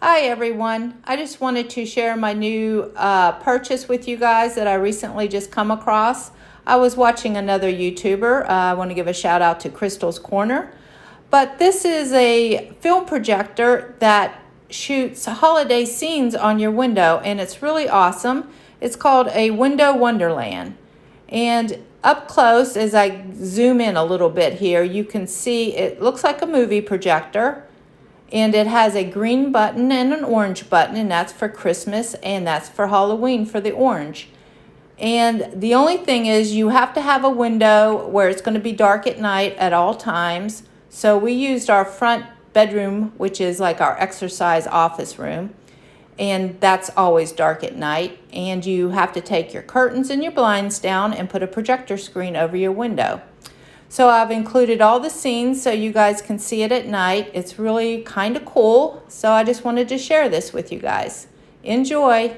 Hi everyone. I just wanted to share my new purchase with you guys that I recently just come across. I was watching another YouTuber. I want to give a shout out to Crystal's Corner. But this is a film projector that shoots holiday scenes on your window, and it's really awesome. It's called a Window Wonderland. And up close, as I zoom in a little bit here, you can see it looks like a movie projector. And it has a green button and an orange button, and that's for Christmas, and that's for Halloween for the orange. And the only thing is you have to have a window where it's going to be dark at night at all times. So we used our front bedroom, which is like our exercise office room, and that's always dark at night. And you have to take your curtains and your blinds down and put a projector screen over your window. So I've included all the scenes so you guys can see it at night. It's really kind of cool. So I just wanted to share this with you guys. Enjoy.